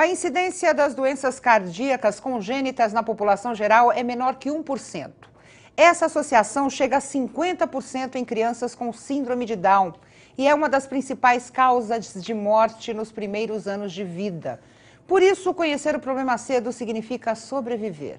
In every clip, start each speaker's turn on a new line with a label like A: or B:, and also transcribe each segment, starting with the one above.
A: A incidência das doenças cardíacas congênitas na população geral é menor que 1%. Essa associação chega a 50% em crianças com síndrome de Down e é uma das principais causas de morte nos primeiros anos de vida. Por isso, conhecer o problema cedo significa sobreviver.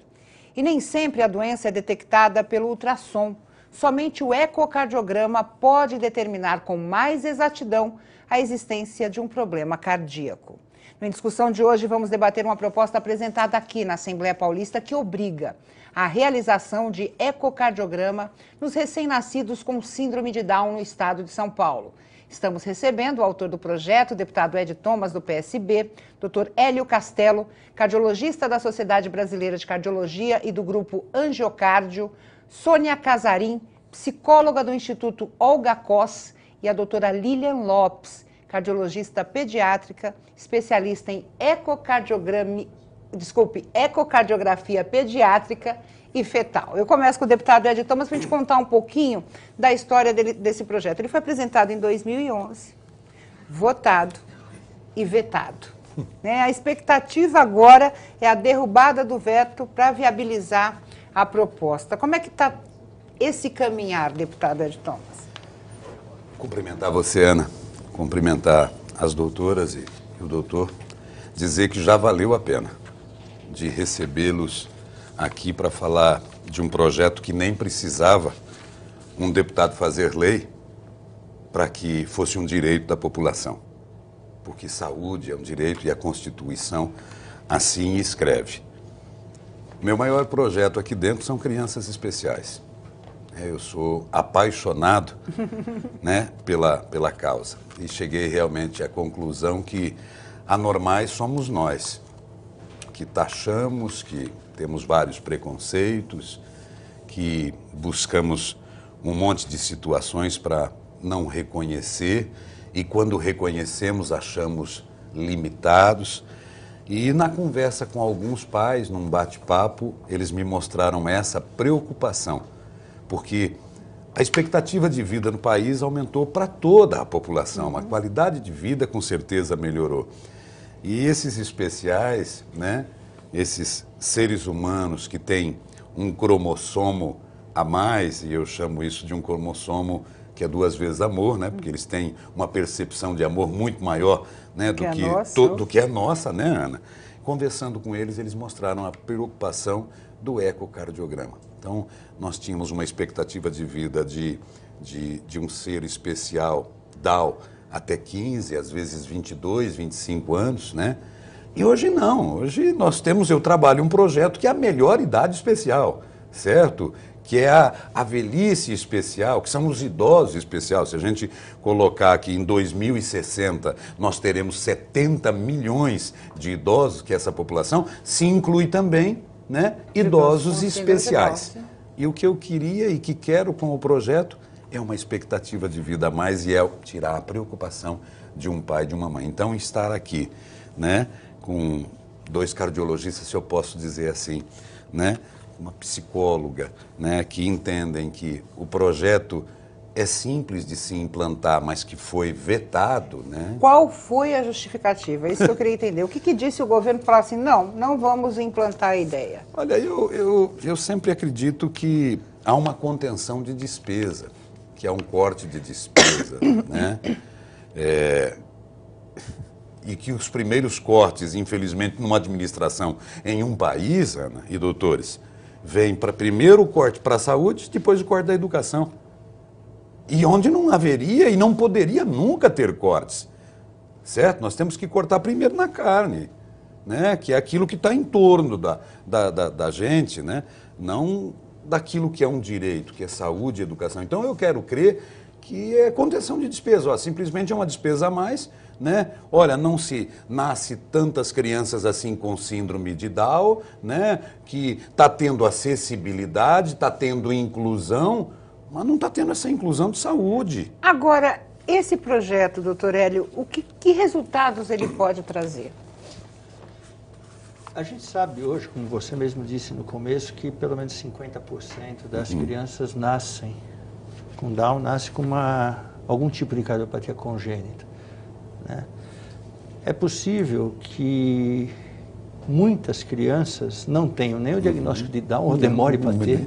A: E nem sempre a doença é detectada pelo ultrassom. Somente o ecocardiograma pode determinar com mais exatidão a existência de um problema cardíaco. Na discussão de hoje, vamos debater uma proposta apresentada aqui na Assembleia Paulista que obriga a realização de ecocardiograma nos recém-nascidos com síndrome de Down no estado de São Paulo. Estamos recebendo o autor do projeto, o deputado Ed Thomas, do PSB, Dr. Hélio Castelo, cardiologista da Sociedade Brasileira de Cardiologia e do Grupo Angiocárdio, Sônia Casarim, psicóloga do Instituto Olga Cos, e a doutora Lilian Lopes, cardiologista pediátrica, especialista em ecocardiografia pediátrica e fetal. Eu começo com o deputado Ed Thomas para a gente contar um pouquinho da história desse projeto. Ele foi apresentado em 2011, votado e vetado. A expectativa agora é a derrubada do veto para viabilizar a proposta. Como é que está esse caminhar, deputado Ed Thomas?
B: Cumprimentar você, Ana, cumprimentar as doutoras e o doutor, dizer que já valeu a pena de recebê-los aqui para falar de um projeto que nem precisava um deputado fazer lei para que fosse um direito da população. Porque saúde é um direito e a Constituição assim escreve. Meu maior projeto aqui dentro são crianças especiais. Eu sou apaixonado, né, pela causa. E cheguei realmente à conclusão que anormais somos nós, que taxamos, que temos vários preconceitos, que buscamos um monte de situações para não reconhecer e quando reconhecemos achamos limitados. E na conversa com alguns pais, num bate-papo, eles me mostraram essa preocupação, porque a expectativa de vida no país aumentou para toda a população, a qualidade de vida com certeza melhorou. E esses especiais, né, esses seres humanos que têm um cromossomo a mais, e eu chamo isso de um cromossomo que é 2 vezes amor, né, porque eles têm uma percepção de amor muito maior, né, do que a nossa, né, Ana? Conversando com eles, eles mostraram a preocupação do ecocardiograma. Então, nós tínhamos uma expectativa de vida de um ser especial, Down, até 15, às vezes 22, 25 anos, né? E hoje não, hoje eu trabalho um projeto que é a melhor idade especial, certo? Que é a velhice especial, que são os idosos especiais. Se a gente colocar aqui em 2060, nós teremos 70 milhões de idosos, que essa população se inclui também, né, idosos especiais. E o que eu queria e que quero com o projeto é uma expectativa de vida a mais e é tirar a preocupação de um pai e de uma mãe. Então, estar aqui, né, com 2 cardiologistas, se eu posso dizer assim, né, uma psicóloga, né, que entendem que o projeto é simples de se implantar, mas que foi vetado, né?
A: Qual foi a justificativa? Isso que eu queria entender. O que disse o governo para falar assim, não vamos implantar a ideia?
B: Olha, eu sempre acredito que há uma contenção de despesa, que há um corte de despesa, né? E que os primeiros cortes, infelizmente, numa administração em um país, Ana e doutores, vem para primeiro o corte para a saúde, depois o corte da educação. E onde não haveria e não poderia nunca ter cortes, certo? Nós temos que cortar primeiro na carne, né? Que é aquilo que está em torno da gente, né? Não daquilo que é um direito, que é saúde e educação. Então eu quero crer que é contenção de despesa, ó, simplesmente é uma despesa a mais, né? Olha, não se nasce tantas crianças assim com síndrome de Down, né? Que está tendo acessibilidade, está tendo inclusão, mas não está tendo essa inclusão de saúde.
A: Agora, esse projeto, doutor Hélio, que resultados ele pode trazer?
C: A gente sabe hoje, como você mesmo disse no começo, que pelo menos 50% das crianças nascem com com Down nasce com algum tipo de cardiopatia congênita, né? é possível que muitas crianças não tenham nem o diagnóstico de Down, ou demore para ter,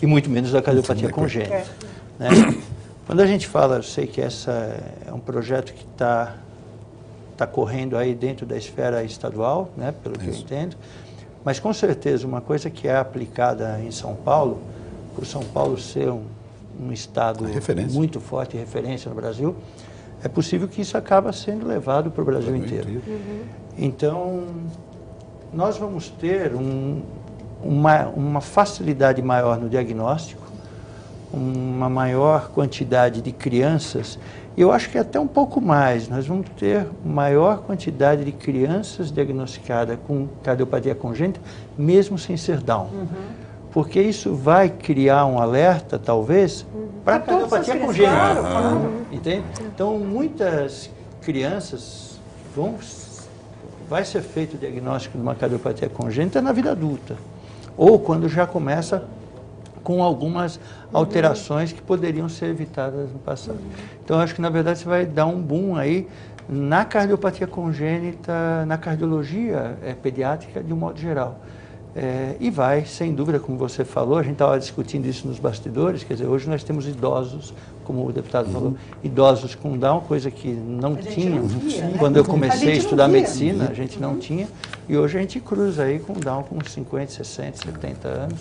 C: e muito menos da cardiopatia congênita. Né? Quando a gente fala, eu sei que esse é um projeto que está correndo aí dentro da esfera estadual, né, pelo que eu entendo, mas com certeza uma coisa que é aplicada em São Paulo, por São Paulo ser um estado muito forte, referência no Brasil, é possível que isso acaba sendo levado para o Brasil inteiro. Então, nós vamos ter uma facilidade maior no diagnóstico, uma maior quantidade de crianças, e eu acho que até um pouco mais, nós vamos ter maior quantidade de crianças diagnosticadas com cardiopatia congênita, mesmo sem ser Down. Porque isso vai criar um alerta, talvez, para a cardiopatia congênita. Entende? Então, muitas crianças vai ser feito o diagnóstico de uma cardiopatia congênita na vida adulta, ou quando já começa com algumas alterações que poderiam ser evitadas no passado. Então, acho que, na verdade, você vai dar um boom aí na cardiopatia congênita, na cardiologia pediátrica, de um modo geral. E vai, sem dúvida, como você falou, a gente estava discutindo isso nos bastidores, quer dizer, hoje nós temos idosos, como o deputado falou, idosos com Down, coisa que não tinha. Quando eu comecei a estudar medicina, a gente não tinha, e hoje a gente cruza aí com Down com 50, 60, 70 anos.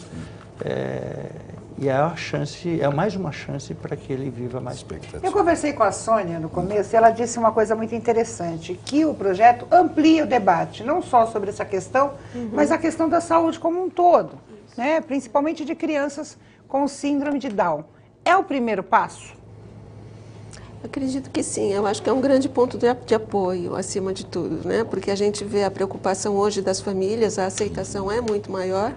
C: E é mais uma chance para que ele viva mais.
A: Eu conversei com a Sônia no começo e ela disse uma coisa muito interessante, que o projeto amplia o debate, não só sobre essa questão, mas a questão da saúde como um todo, né? Principalmente de crianças com síndrome de Down. É o primeiro passo?
D: Acredito que sim, eu acho que é um grande ponto de apoio, acima de tudo, né? Porque a gente vê a preocupação hoje das famílias, a aceitação é muito maior.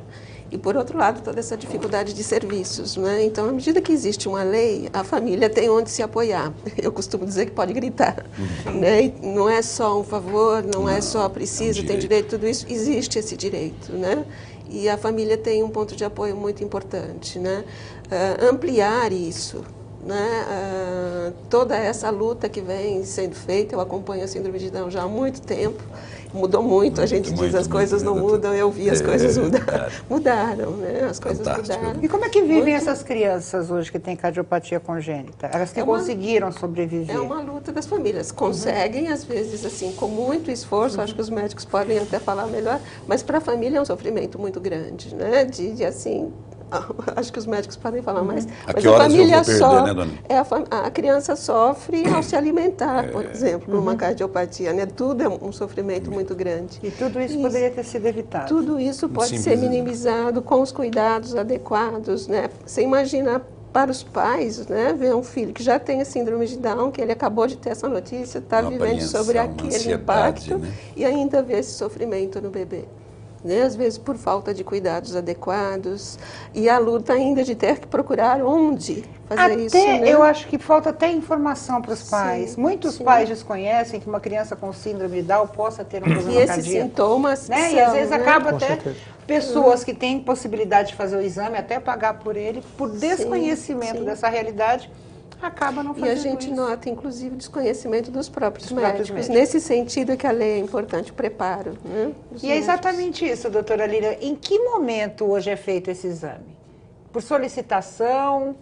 D: E, por outro lado, toda essa dificuldade de serviços, né? Então, à medida que existe uma lei, a família tem onde se apoiar. Eu costumo dizer que pode gritar. Né? E não é só um favor, não é só precisa, tem direito, tudo isso, existe esse direito. Né? E a família tem um ponto de apoio muito importante. Né? Ampliar isso. Né? Toda essa luta que vem sendo feita, eu acompanho a síndrome de Down já há muito tempo, mudou muito, a gente diz as coisas não mudam, eu vi as coisas mudaram, né? As coisas mudaram.
A: E como é que vivem essas crianças hoje que têm cardiopatia congênita? Elas que conseguiram sobreviver?
D: É uma luta das famílias, conseguem às vezes assim, com muito esforço, acho que os médicos podem até falar melhor, mas para a família é um sofrimento muito grande, né? De assim, acho que os médicos podem falar mais, mas a família sofre, né, a criança sofre ao se alimentar, por exemplo, por uma cardiopatia, né? Tudo é um sofrimento muito grande.
A: E tudo isso poderia ter sido evitado?
D: Tudo isso pode ser minimizado com os cuidados adequados, né? Você imagina para os pais, né, ver um filho que já tem a síndrome de Down, que ele acabou de ter essa notícia, está vivendo sobre aquele impacto, né? E ainda ver esse sofrimento no bebê. Né? Às vezes por falta de cuidados adequados, e a luta ainda de ter que procurar onde fazer isso. Né?
A: Eu acho que falta até informação para os pais. Muitos pais desconhecem que uma criança com síndrome de Down possa ter um problema cardíaco.
D: E esses sintomas
A: né? E às vezes acaba até pessoas que têm possibilidade de fazer o exame, até pagar por ele, por desconhecimento dessa realidade, acaba não fazendo isso.
D: E a gente nota, inclusive, o desconhecimento dos próprios médicos. Nesse sentido é que a lei é importante, o preparo. Né,
A: e é exatamente isso, doutora Lília. Em que momento hoje é feito esse exame? Por solicitação?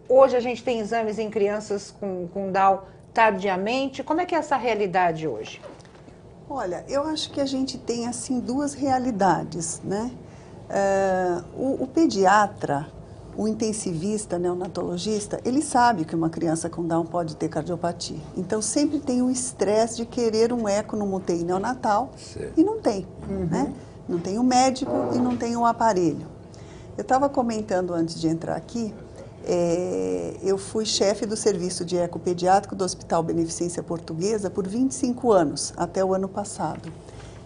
A: Hoje a gente tem exames em crianças com Down tardiamente. Como é que é essa realidade hoje?
E: Olha, eu acho que a gente tem, assim, duas realidades, né? O pediatra, o intensivista, neonatologista, ele sabe que uma criança com Down pode ter cardiopatia. Então, sempre tem o estresse de querer um eco no UTI neonatal e não tem, né? Não tem o médico e não tem o aparelho. Eu estava comentando antes de entrar aqui, eu fui chefe do serviço de eco pediátrico do Hospital Beneficência Portuguesa por 25 anos, até o ano passado.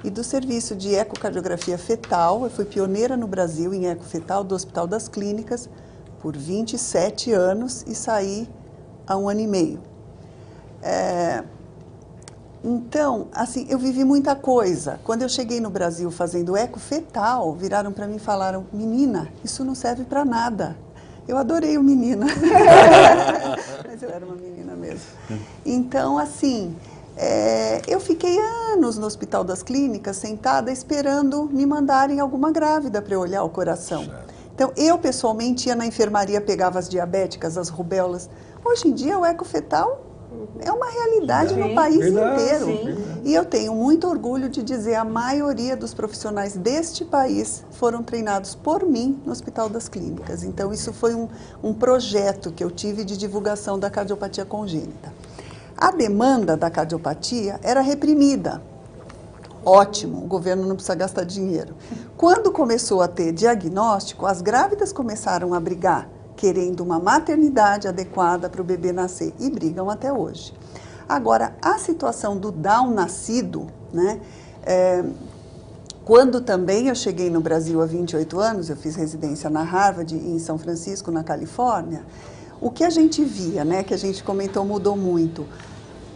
E: E do serviço de ecocardiografia fetal, eu fui pioneira no Brasil em eco fetal do Hospital das Clínicas por 27 anos e saí há 1 ano e meio. Então, assim, eu vivi muita coisa. Quando eu cheguei no Brasil fazendo eco fetal, viraram para mim e falaram: menina, isso não serve para nada. Eu adorei o menina, mas eu era uma menina mesmo. Então, assim, eu fiquei anos no Hospital das Clínicas, sentada, esperando me mandarem alguma grávida para eu olhar o coração. Então, eu pessoalmente ia na enfermaria, pegava as diabéticas, as rubéolas. Hoje em dia, o eco fetal é uma realidade no país inteiro. E eu tenho muito orgulho de dizer, a maioria dos profissionais deste país foram treinados por mim no Hospital das Clínicas. Então, isso foi um projeto que eu tive de divulgação da cardiopatia congênita. A demanda da cardiopatia era reprimida. Ótimo, o governo não precisa gastar dinheiro. Quando começou a ter diagnóstico, as grávidas começaram a brigar, querendo uma maternidade adequada para o bebê nascer, e brigam até hoje. Agora, a situação do Down nascido, né, quando também eu cheguei no Brasil há 28 anos, eu fiz residência na Harvard, em São Francisco, na Califórnia, o que a gente via, né, que a gente comentou, mudou muito.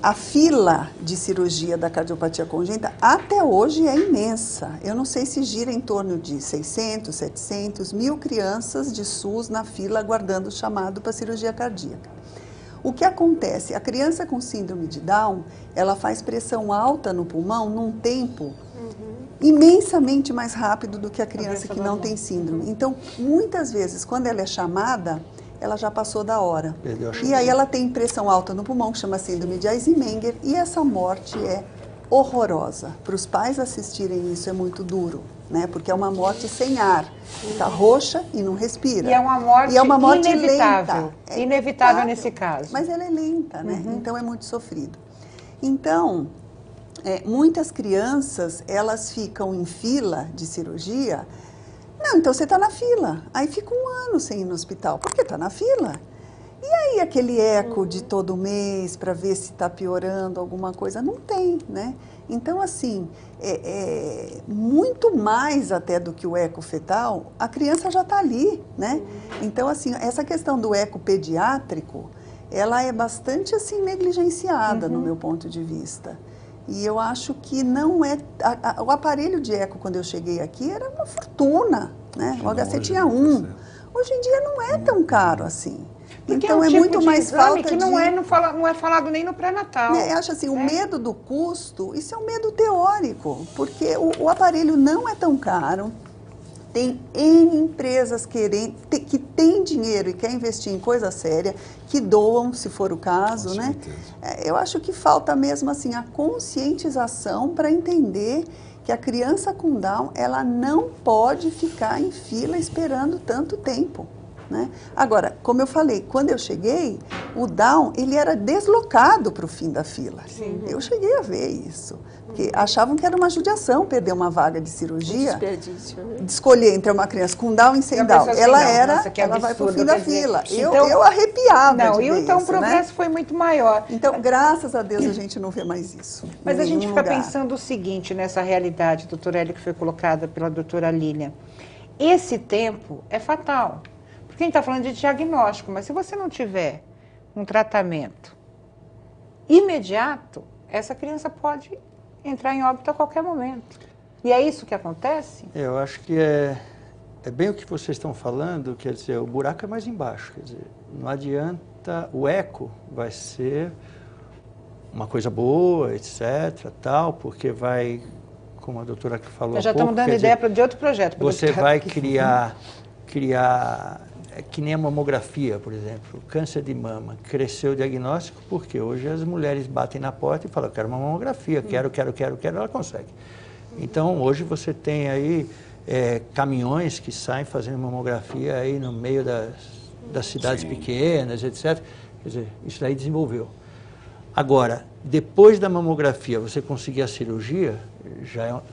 E: A fila de cirurgia da cardiopatia congênita até hoje é imensa. Eu não sei se gira em torno de 600, 700, 1.000 crianças de SUS na fila aguardando o chamado para cirurgia cardíaca. O que acontece? A criança com síndrome de Down, ela faz pressão alta no pulmão num tempo imensamente mais rápido do que a criança que não tem síndrome. Então, muitas vezes, quando ela é chamada, ela já passou da hora. E aí ela tem pressão alta no pulmão, que chama síndrome de Eisenmenger, e essa morte é horrorosa. Para os pais assistirem isso é muito duro, né? Porque é uma morte sem ar. Está roxa e não respira.
A: E é uma morte inevitável.
E: Lenta.
A: Inevitável
E: claro,
A: nesse caso.
E: Mas ela é lenta, né? Então é muito sofrido. Então, muitas crianças, elas ficam em fila de cirurgia. Não, então você está na fila. Aí fica um ano sem ir no hospital, porque está na fila. E aí aquele eco de todo mês para ver se está piorando alguma coisa? Não tem, né? Então, assim, muito mais até do que o eco fetal, a criança já está ali, né? Então, assim, essa questão do eco pediátrico, ela é bastante, assim, negligenciada no meu ponto de vista. E eu acho que não é... o aparelho de eco, quando eu cheguei aqui, era uma fortuna, né? O HC tinha um. Hoje em dia não é tão caro assim.
A: Porque
E: então
A: é um tipo
E: muito
A: de
E: mais
A: exame
E: falta
A: que não é falado nem no pré-natal.
E: Eu acho assim, o medo do custo, isso é um medo teórico, porque o aparelho não é tão caro. Tem N empresas que têm dinheiro e querem investir em coisa séria, que doam, se for o caso, né? Eu acho que falta mesmo assim a conscientização para entender que a criança com Down, ela não pode ficar em fila esperando tanto tempo, né? Agora, como eu falei, quando eu cheguei, o Down, ele era deslocado para o fim da fila. Eu cheguei a ver isso. Porque achavam que era uma judiação perder uma vaga de cirurgia, de escolher entre uma criança com Down e sem Down.
A: Assim,
E: ela vai para o fim da fila. Eu arrepiava de ver
A: então
E: isso,
A: o progresso,
E: né?
A: foi muito maior.
E: Então, graças a Deus, a gente não vê mais isso.
A: Mas a gente fica pensando o seguinte, nessa realidade, doutora Elia, que foi colocada pela doutora Lília. Esse tempo é fatal. Porque a gente está falando de diagnóstico, mas se você não tiver um tratamento imediato, essa criança pode entrar em óbito a qualquer momento. E é isso que acontece?
C: Eu acho que é bem o que vocês estão falando, quer dizer, o buraco é mais embaixo, quer dizer, não adianta, o eco vai ser uma coisa boa, etc, tal, porque vai, como a doutora que falou há pouco...
A: Já estamos dando ideia de outro projeto.
C: Você vai criar, que nem a mamografia, por exemplo, o câncer de mama, cresceu o diagnóstico porque hoje as mulheres batem na porta e falam, eu quero uma mamografia, quero, ela consegue. Então, hoje você tem aí caminhões que saem fazendo mamografia aí no meio das cidades pequenas, etc. Quer dizer, isso daí desenvolveu. Agora, depois da mamografia, você conseguir a cirurgia,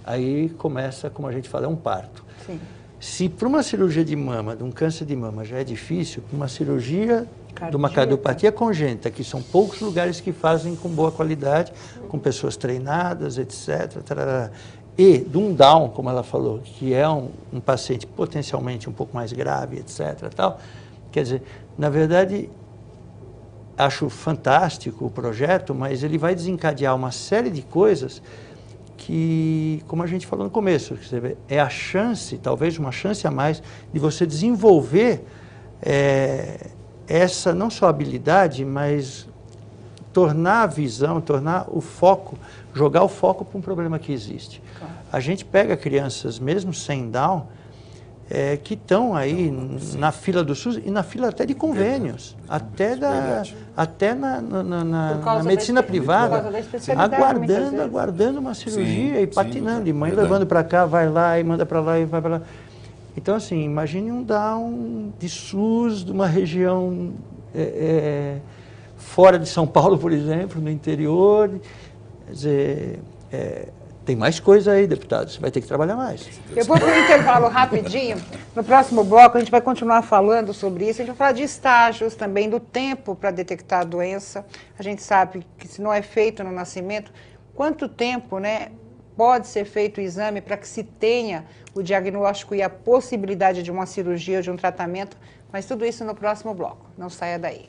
C: aí começa, como a gente fala, é um parto.
A: Sim.
C: Se para uma cirurgia de mama, de um câncer de mama, já é difícil, para uma cirurgia de uma cardiopatia congênita, que são poucos lugares que fazem com boa qualidade, com pessoas treinadas, etc. Tarará, e de um Down, como ela falou, que é um paciente potencialmente um pouco mais grave, etc. Tal, quer dizer, na verdade, acho fantástico o projeto, mas ele vai desencadear uma série de coisas que, como a gente falou no começo, é a chance, talvez uma chance a mais, de você desenvolver essa, não só habilidade, mas tornar a visão, tornar o foco, jogar o foco para um problema que existe. Claro. A gente pega crianças, mesmo sem Down, que estão aí na fila do SUS e na fila até de convênios, até na medicina privada, aguardando uma cirurgia e patinando, e mãe levando para cá, vai lá e manda para lá e vai para lá. Então, assim, imagine um Down de SUS, de uma região fora de São Paulo, por exemplo, no interior. Quer dizer, tem mais coisa aí, deputado, você vai ter que trabalhar mais.
A: Eu vou para um intervalo rapidinho. No próximo bloco a gente vai continuar falando sobre isso. A gente vai falar de estágios também, do tempo para detectar a doença. A gente sabe que se não é feito no nascimento, quanto tempo, né, pode ser feito o exame para que se tenha o diagnóstico e a possibilidade de uma cirurgia ou de um tratamento. Mas tudo isso no próximo bloco. Não saia daí.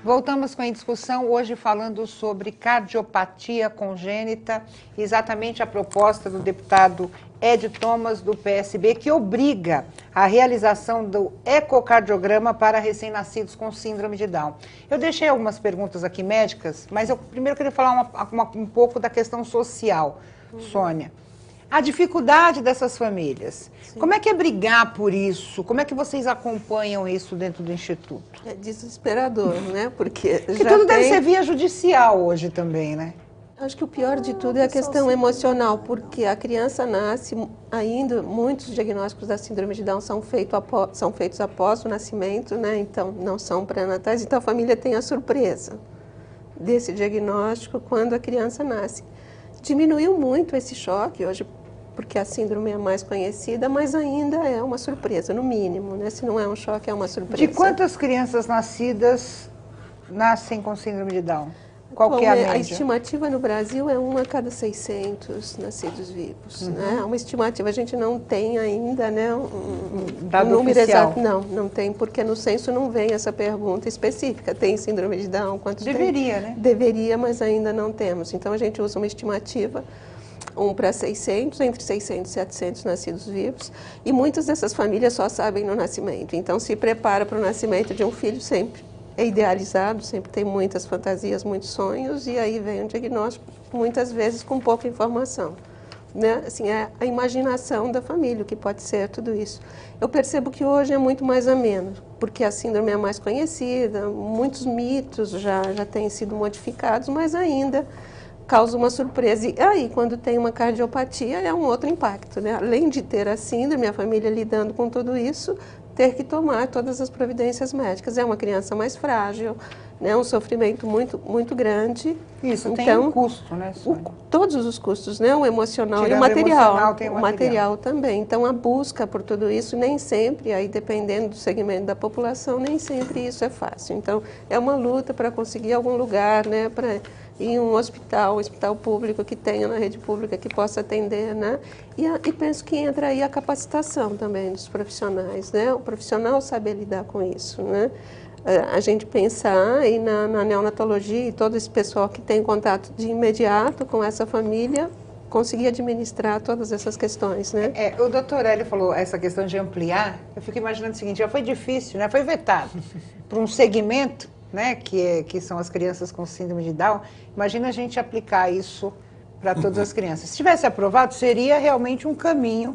A: Voltamos com a discussão, hoje falando sobre cardiopatia congênita, exatamente a proposta do deputado Ed Thomas, do PSB, que obriga a realização do ecocardiograma para recém-nascidos com síndrome de Down. Eu deixei algumas perguntas aqui médicas, mas eu primeiro queria falar um pouco da questão social, Sônia. A dificuldade dessas famílias. Sim. Como é que é brigar por isso? Como é que vocês acompanham isso dentro do Instituto?
D: É desesperador, né? Porque
A: tudo deve ser via judicial hoje também, né?
D: Acho que o pior de tudo é a questão emocional, porque a criança nasce ainda, muitos diagnósticos da síndrome de Down são feitos após o nascimento, né? Então não são pré-natais, então a família tem a surpresa desse diagnóstico quando a criança nasce. Diminuiu muito esse choque hoje, porque a síndrome é mais conhecida, mas ainda é uma surpresa, no mínimo, né? Se não é um choque, é uma surpresa.
A: De quantas crianças nascidas nascem com síndrome de Down? Qual que é a média?
D: A estimativa no Brasil é 1 a cada 600 nascidos vivos, né? Uma estimativa, a gente não tem ainda, né, um número exato. Não tem, porque no censo não vem essa pergunta específica. Tem síndrome de Down? Quantos
A: Deveria,
D: tem?
A: Né?
D: Deveria, mas ainda não temos. Então a gente usa uma estimativa, 1 para 600, entre 600 e 700 nascidos vivos, e muitas dessas famílias só sabem no nascimento. Então se prepara para o nascimento de um filho sempre. É idealizado, sempre tem muitas fantasias, muitos sonhos, e aí vem um diagnóstico, muitas vezes com pouca informação. Né? Assim, é a imaginação da família, o que pode ser tudo isso. Eu percebo que hoje é muito mais ameno, porque a síndrome é mais conhecida, muitos mitos já têm sido modificados, mas ainda causa uma surpresa. E aí, quando tem uma cardiopatia, é um outro impacto, né? Além de ter a síndrome, a família lidando com tudo isso, ter que tomar todas as providências médicas. É uma criança mais frágil, né? Um sofrimento muito, muito grande.
A: Isso,
D: então,
A: tem um custo, né, Sônia?
D: Todos os custos, né? O emocional e o material. O material também. Então, a busca por tudo isso, nem sempre, aí dependendo do segmento da população, nem sempre isso é fácil. Então, é uma luta para conseguir algum lugar, né? Para ir um hospital público que tenha na rede pública que possa atender, né? E penso que entra aí a capacitação também dos profissionais, né? O profissional saber lidar com isso, né? A gente pensar aí na neonatologia e todo esse pessoal que tem contato de imediato com essa família, conseguir administrar todas essas questões, né?
A: O doutor Hélio falou essa questão de ampliar, eu fico imaginando o seguinte, já foi difícil, né? Foi vetado para um segmento, né, que são as crianças com síndrome de Down. Imagina a gente aplicar isso para todas as crianças. Se tivesse aprovado, seria realmente um caminho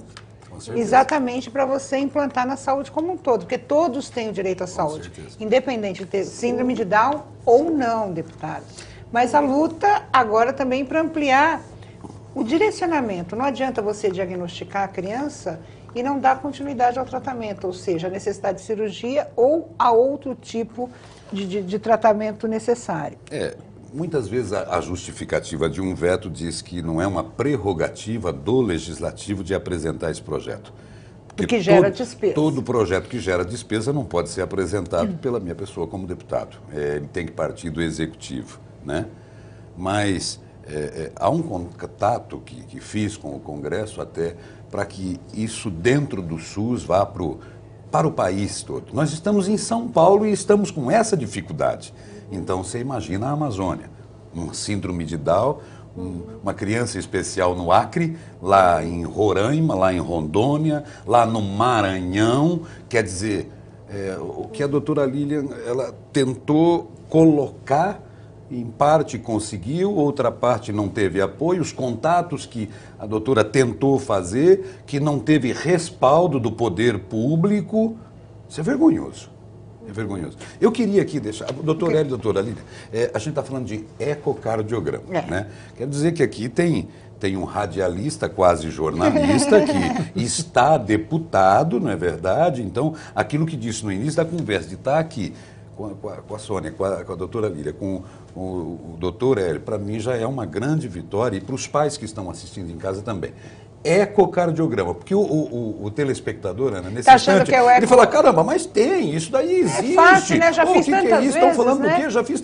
A: exatamente para você implantar na saúde como um todo, porque todos têm o direito à saúde, independente de ter síndrome de Down ou não, deputado. Mas a luta agora também para ampliar o direcionamento. Não adianta você diagnosticar a criança e não dar continuidade ao tratamento, ou seja, a necessidade de cirurgia ou a outro tipo de tratamento necessário.
B: Muitas vezes a justificativa de um veto diz que não é uma prerrogativa do legislativo de apresentar esse projeto.
A: Porque gera despesa.
B: Todo projeto que gera despesa não pode ser apresentado pela minha pessoa como deputado. Ele tem que partir do executivo, né? Mas há um contato que fiz com o Congresso até para que isso dentro do SUS vá para o país todo. Nós estamos em São Paulo e estamos com essa dificuldade. Então, você imagina a Amazônia, uma síndrome de Down, uma criança especial no Acre, lá em Roraima, lá em Rondônia, lá no Maranhão. Quer dizer, o que a doutora Lilian ela tentou colocar, em parte conseguiu, outra parte não teve apoio, os contatos que a doutora tentou fazer, que não teve respaldo do poder público. Isso é vergonhoso. É vergonhoso. Eu queria aqui deixar, doutor Hélio e doutora Lilian, a gente está falando de ecocardiograma, né? Quer dizer que aqui tem um radialista, quase jornalista, que está deputado, não é verdade? Então, aquilo que disse no início da conversa, de estar aqui com a Sônia, com a doutora Lília, com o doutor Hélio, para mim já é uma grande vitória, e para os pais que estão assistindo em casa também. Ecocardiograma, porque o telespectador, Ana, nesse instante, ele fala, caramba, mas tem, isso daí existe.
A: É fácil, né? Já fiz tantas
B: que é isso?
A: vezes,
B: Estão falando
A: né?
B: do quê? Já fiz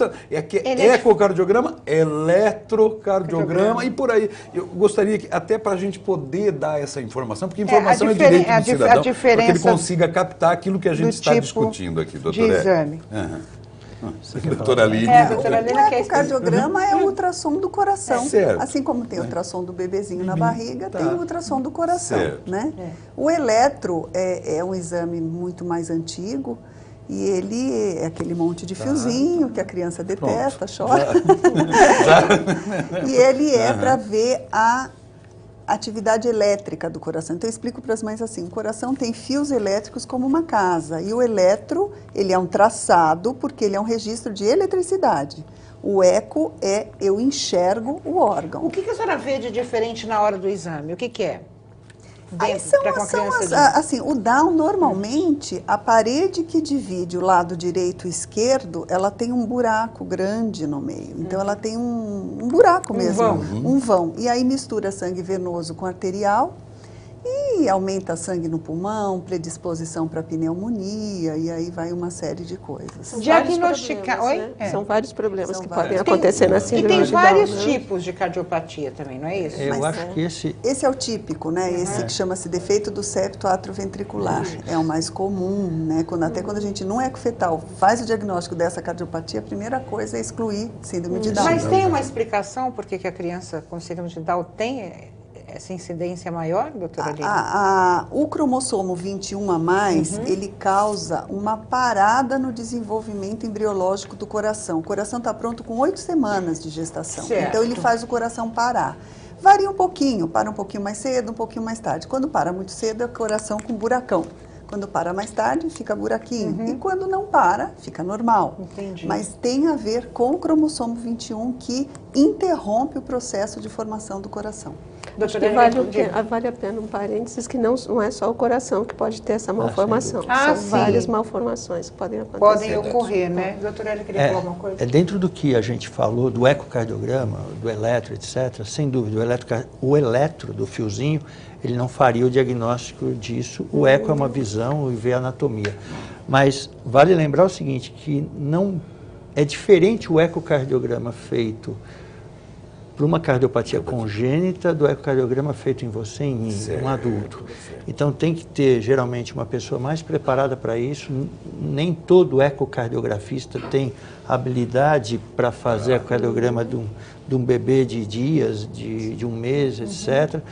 B: ecocardiograma, eletrocardiograma e por aí. Eu gostaria que, até para a gente poder dar essa informação, porque informação é direito do cidadão, para que ele consiga captar aquilo que a gente está discutindo aqui, doutor
A: de exame.
B: Doutora Lília.
E: O ecocardiograma é o ultrassom do coração.
B: Certo.
E: Assim como tem o ultrassom do bebezinho na barriga, tem o ultrassom do coração.
B: Certo.
E: Né? O eletro é um exame muito mais antigo e ele é aquele monte de fiozinho que a criança detesta, chora. E ele é para ver a atividade elétrica do coração. Então eu explico para as mães assim, o coração tem fios elétricos como uma casa e o eletro, ele é um traçado porque ele é um registro de eletricidade. O eco é eu enxergo o órgão.
A: O que a senhora vê de diferente na hora do exame? O que é?
E: Assim, o Down, normalmente, a parede que divide o lado direito e esquerdo, ela tem um buraco grande no meio. Então, ela tem um buraco mesmo. Um vão. E aí mistura sangue venoso com arterial e aumenta sangue no pulmão, predisposição para pneumonia, e aí vai uma série de coisas.
A: Diagnosticar...
D: São vários problemas que podem acontecer na síndrome
A: de Down. E tem vários
D: né?
A: tipos de cardiopatia também, não é isso?
C: Eu acho que
E: esse é o típico, né? Esse que chama-se defeito do septo atroventricular. É o mais comum, né? Até quando a gente no ecofetal faz o diagnóstico dessa cardiopatia, a primeira coisa é excluir síndrome de Down.
A: Mas tem uma explicação por que a criança com síndrome de Down tem essa incidência maior, doutora Lilian?
E: O cromossomo 21 a mais, ele causa uma parada no desenvolvimento embriológico do coração. O coração está pronto com 8 semanas de gestação.
A: Certo.
E: Então, ele faz o coração parar. Varia um pouquinho, para um pouquinho mais cedo, um pouquinho mais tarde. Quando para muito cedo, é o coração com buracão. Quando para mais tarde, fica buraquinho. E quando não para, fica normal.
A: Entendi.
E: Mas tem a ver com o cromossomo 21 que interrompe o processo de formação do coração.
D: Acho que vale a pena um parênteses que não é só o coração que pode ter essa malformação. São várias malformações que podem acontecer.
A: Podem ocorrer, né? Doutora Hélio, queria falar alguma coisa?
C: Dentro do que a gente falou, do ecocardiograma, do eletro, etc., sem dúvida, o eletro do fiozinho, ele não faria o diagnóstico disso. O eco é uma visão e vê a anatomia. Mas vale lembrar o seguinte, que não é diferente o ecocardiograma feito para uma cardiopatia congênita do ecocardiograma feito em você, em mim, um adulto. Então tem que ter, geralmente, uma pessoa mais preparada para isso. Nem todo ecocardiografista tem habilidade para fazer ecocardiograma de um bebê de dias, de um mês, etc.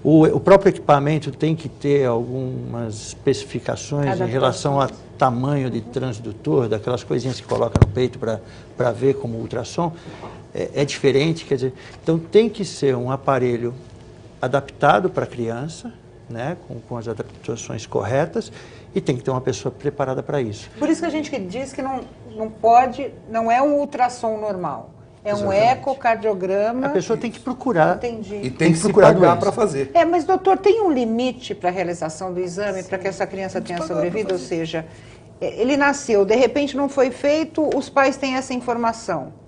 C: O próprio equipamento tem que ter algumas especificações em relação ao tamanho de transdutor, daquelas coisinhas que coloca no peito para ver como ultrassom. É diferente, quer dizer, então tem que ser um aparelho adaptado para a criança, né, com as adaptações corretas, e tem que ter uma pessoa preparada para isso.
A: Por isso que a gente diz que não é um ultrassom normal, é um ecocardiograma.
C: A pessoa tem que procurar.
A: Entendi.
B: E tem que se pagar para fazer.
A: Mas doutor, tem um limite para a realização do exame para que essa criança tenha sobrevivido? Ou seja, ele nasceu, de repente não foi feito, os pais têm essa informação.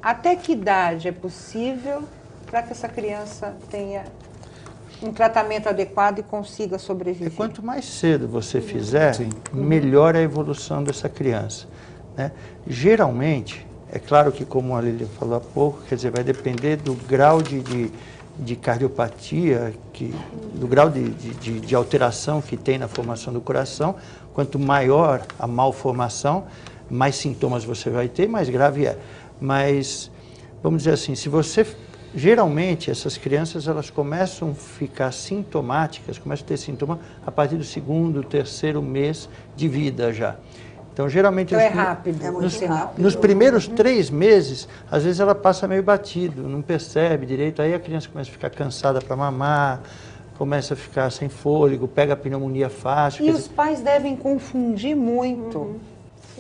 A: Até que idade é possível para que essa criança tenha um tratamento adequado e consiga sobreviver?
C: Quanto mais cedo você fizer, melhor a evolução dessa criança, né? Geralmente, é claro que, como a Lilian falou há pouco, quer dizer, vai depender do grau de cardiopatia, do grau de alteração que tem na formação do coração. Quanto maior a malformação, mais sintomas você vai ter, mais grave é. Mas, vamos dizer assim, se você Geralmente, essas crianças elas começam a ficar sintomáticas, começam a ter sintomas a partir do 2º, 3º mês de vida já. Então, geralmente...
A: Então é rápido.
E: É muito rápido.
C: Nos primeiros 3 meses, às vezes ela passa meio batido, não percebe direito, aí a criança começa a ficar cansada para mamar, começa a ficar sem fôlego, pega a pneumonia fácil.
A: E os pais devem confundir muito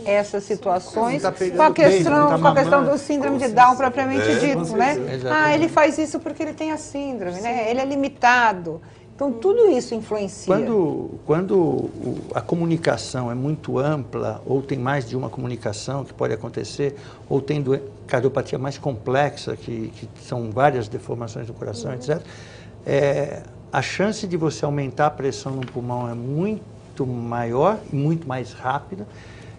A: essas situações
C: Tá
A: com
C: pegando
A: a questão,
C: peito,
A: com a questão
C: mamando.
A: do síndrome de Down propriamente
B: com
A: dito, né?
B: certeza.
A: Ah, ele faz isso porque ele tem a síndrome, né? Ele é limitado. Então, tudo isso influencia.
C: Quando a comunicação é muito ampla, ou tem mais de uma comunicação que pode acontecer, ou tem cardiopatia mais complexa, que são várias deformações do coração, etc., a chance de você aumentar a pressão no pulmão é muito maior e muito mais rápida.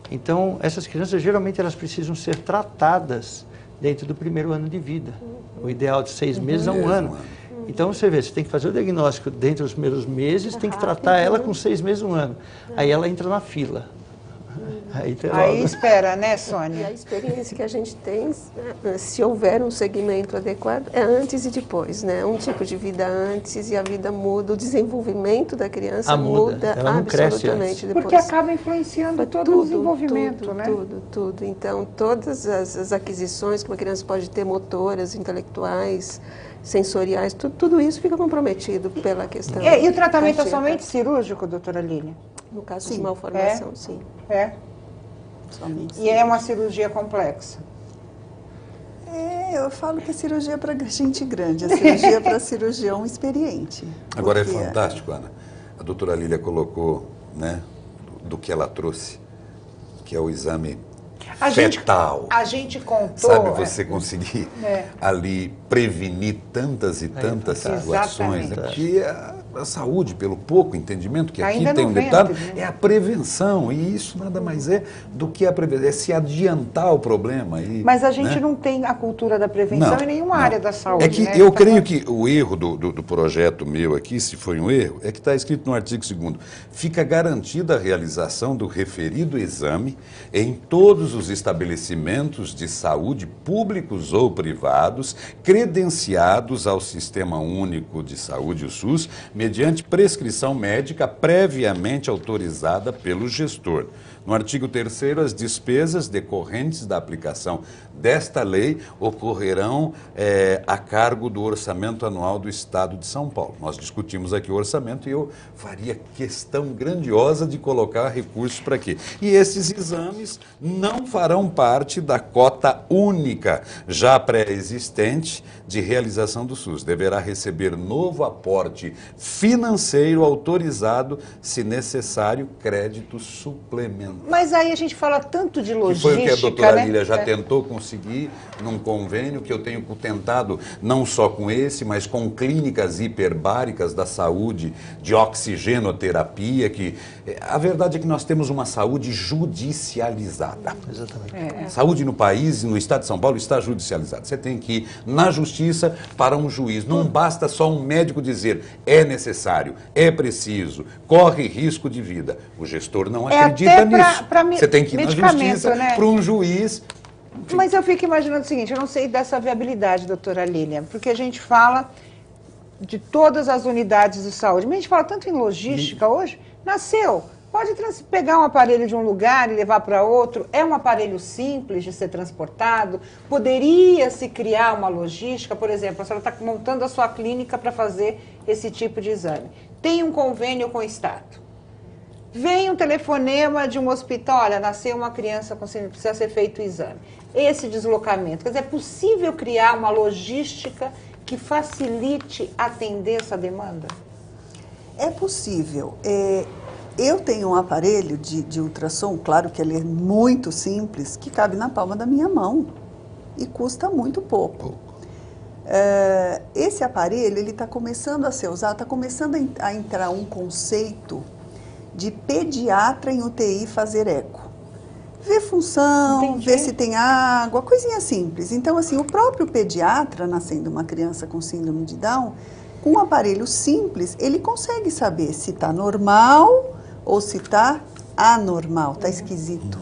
C: Então, essas crianças, geralmente, elas precisam ser tratadas dentro do primeiro ano de vida. O ideal de 6 meses a 1 ano. Então, você vê, você tem que fazer o diagnóstico dentro dos primeiros meses, tem que tratar ela com 6 meses, 1 ano. Aí ela entra na fila.
A: Aí espera, né,
D: E
A: Sônia?
D: a experiência que a gente tem, se houver um segmento adequado, é antes e depois, né? Um tipo de vida antes e a vida muda, o desenvolvimento da criança muda
C: ela não cresce
D: absolutamente depois.
A: Porque acaba influenciando todo o desenvolvimento, né?
D: Tudo. Então, todas as aquisições que uma criança pode ter, motoras, intelectuais, sensoriais, tudo isso fica comprometido pela questão.
A: E o tratamento é
D: cardíaca.
A: somente cirúrgico, doutora Lília?
D: No caso
E: Sim.
D: de malformação, sim.
A: É.
E: Somente.
A: E é uma cirurgia complexa.
E: Eu falo que a cirurgia é para gente grande, a cirurgia é para cirurgião experiente.
B: Agora é
E: Porque
B: fantástico, Ana. A doutora Lília colocou, né, do que ela trouxe, que é o exame fetal.
A: A gente contou...
B: Sabe, você conseguir
A: É.
B: ali prevenir tantas e tantas situações, né?
A: Exatamente.
B: Porque a saúde, pelo pouco entendimento que aqui
A: Ainda
B: tem
A: no
B: um detalhe,
A: ventre, né?
B: é a prevenção, e isso nada mais é do que a prevenção, é se adiantar o problema. E,
A: Mas a gente
B: né?
A: não tem a cultura da prevenção em nenhuma
B: não.
A: área da saúde,
B: É que
A: né?
B: eu
A: Tá
B: creio
A: falando-
B: que o erro do projeto meu aqui, se foi um erro, é que está escrito no artigo 2º, fica garantida a realização do referido exame em todos os estabelecimentos de saúde, públicos ou privados, credenciados ao Sistema Único de Saúde, o SUS, mediante prescrição médica previamente autorizada pelo gestor. No artigo 3º, as despesas decorrentes da aplicação desta lei ocorrerão a cargo do orçamento anual do Estado de São Paulo. Nós discutimos aqui o orçamento e eu faria questão grandiosa de colocar recursos para quê? E esses exames não farão parte da cota única, já pré-existente, de realização do SUS. Deverá receber novo aporte financeiro autorizado, se necessário, crédito suplementar.
A: Mas aí a gente fala tanto de
B: Que
A: logística,
B: foi o que a doutora
A: né?
B: Lília já tentou conseguir num convênio, que eu tenho tentado não só com esse, mas com clínicas hiperbáricas da saúde, de oxigenoterapia, que a verdade é que nós temos uma saúde judicializada.
C: Exatamente.
B: Saúde no país, no estado de São Paulo, está judicializada. Você tem que ir na justiça para um juiz. Não basta só um médico dizer é necessário, é preciso, corre risco de vida. O gestor não acredita
A: até
B: nisso.
A: pra
B: Você tem que ir na
A: medicamento,
B: justiça
A: né?
B: para um juiz.
A: Mas eu fico imaginando o seguinte, eu não sei dessa viabilidade, doutora Lília, porque a gente fala de todas as unidades de saúde, mas a gente fala tanto em logística hoje, nasceu, pode pegar um aparelho de um lugar e levar para outro, é um aparelho simples de ser transportado, poderia se criar uma logística, por exemplo, a senhora está montando a sua clínica para fazer esse tipo de exame, tem um convênio com o Estado. Vem um telefonema de um hospital, olha, nasceu uma criança com síndrome, precisa ser feito o exame. Esse deslocamento, quer dizer, é possível criar uma logística que facilite atender essa demanda?
E: É possível. Eu tenho um aparelho de ultrassom, claro que ele é muito simples, que cabe na palma da minha mão e custa muito pouco. Esse aparelho, ele está começando a ser usado, está começando a entrar um conceito de pediatra em UTI fazer eco. Ver função,
A: Entendi.
E: ver se tem água, coisinha simples. Então, assim, o próprio pediatra, nascendo uma criança com síndrome de Down, com um aparelho simples, ele consegue saber se está normal ou se está anormal, está esquisito.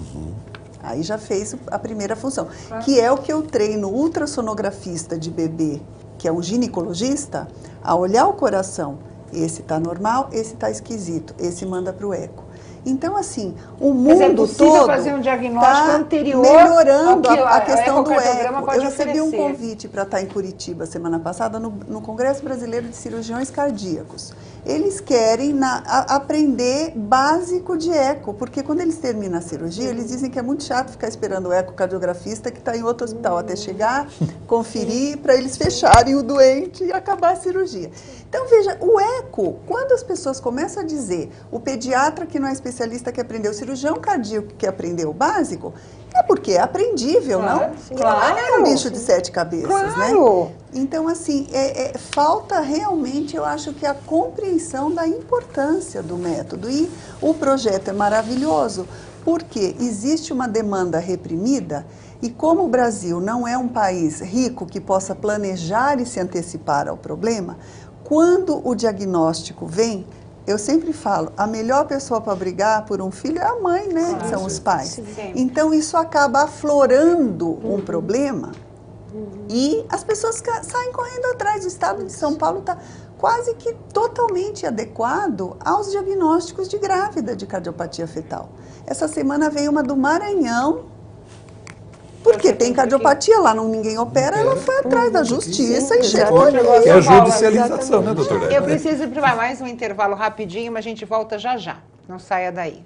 E: Aí já fez a primeira função, que é o que eu treino o ultrassonografista de bebê que é um ginecologista, a olhar o coração. Esse está normal, esse está esquisito, esse manda para o eco. Então, assim, o mundo todo
A: fazer um diagnóstico anterior
E: melhorando
A: ao que
E: a questão do
A: ecocardiograma
E: eco.
A: pode
E: Eu recebi um
A: oferecer.
E: convite para estar em Curitiba semana passada no Congresso Brasileiro de Cirurgiões Cardíacos. Eles querem aprender básico de eco, porque quando eles terminam a cirurgia, eles dizem que é muito chato ficar esperando o ecocardiografista que está em outro hospital até chegar, conferir, para eles fecharem o doente e acabar a cirurgia. Então, veja, o eco, quando as pessoas começam a dizer, o pediatra que não é especialista que aprendeu, o cirurgião cardíaco que aprendeu o básico, é porque é aprendível,
A: Claro,
E: não?
A: claro.
E: Não é um bicho de 7 cabeças,
A: Claro.
E: né? Então, assim, falta realmente, eu acho que a compreensão da importância do método. E o projeto é maravilhoso, porque existe uma demanda reprimida e como o Brasil não é um país rico que possa planejar e se antecipar ao problema, quando o diagnóstico vem, eu sempre falo, a melhor pessoa para brigar por um filho é a mãe, né?
A: Claro.
E: São os pais.
A: Sim.
E: Então, isso acaba aflorando um problema e as pessoas saem correndo atrás. O estado de São Paulo está quase que totalmente adequado aos diagnósticos de grávida de cardiopatia fetal. Essa semana veio uma do Maranhão, porque tem cardiopatia lá, ninguém opera, ela foi atrás da justiça e chegou ali.
B: É a judicialização, né, doutora?
A: Eu preciso ir para mais um intervalo rapidinho, mas a gente volta já já. Não saia daí.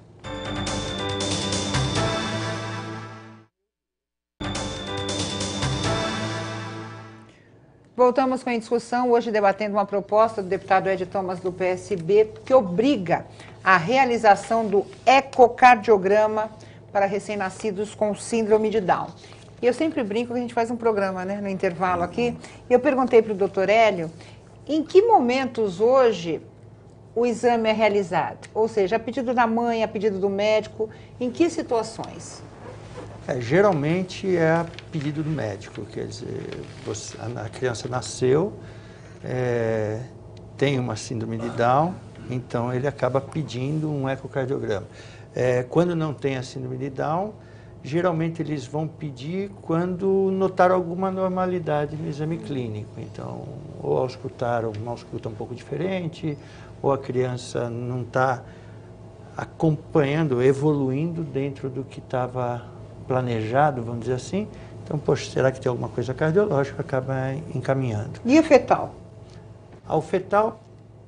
A: Voltamos com a discussão, hoje debatendo uma proposta do deputado Ed Thomas do PSB que obriga a realização do ecocardiograma para recém-nascidos com síndrome de Down. E eu sempre brinco que a gente faz um programa, né, no intervalo aqui, e eu perguntei para o doutor Hélio, em que momentos hoje o exame é realizado? Ou seja, a pedido da mãe, a pedido do médico, em que situações?
C: Geralmente é a pedido do médico, quer dizer, a criança nasceu, tem uma síndrome de Down, então ele acaba pedindo um ecocardiograma. Quando não tem a síndrome de Down, geralmente eles vão pedir quando notaram alguma anormalidade no exame clínico. Então, ou auscultaram uma ausculta um pouco diferente, ou a criança não está acompanhando, evoluindo dentro do que estava planejado, vamos dizer assim. Então, poxa, será que tem alguma coisa cardiológica? Acaba encaminhando.
A: E o fetal?
C: Ao fetal,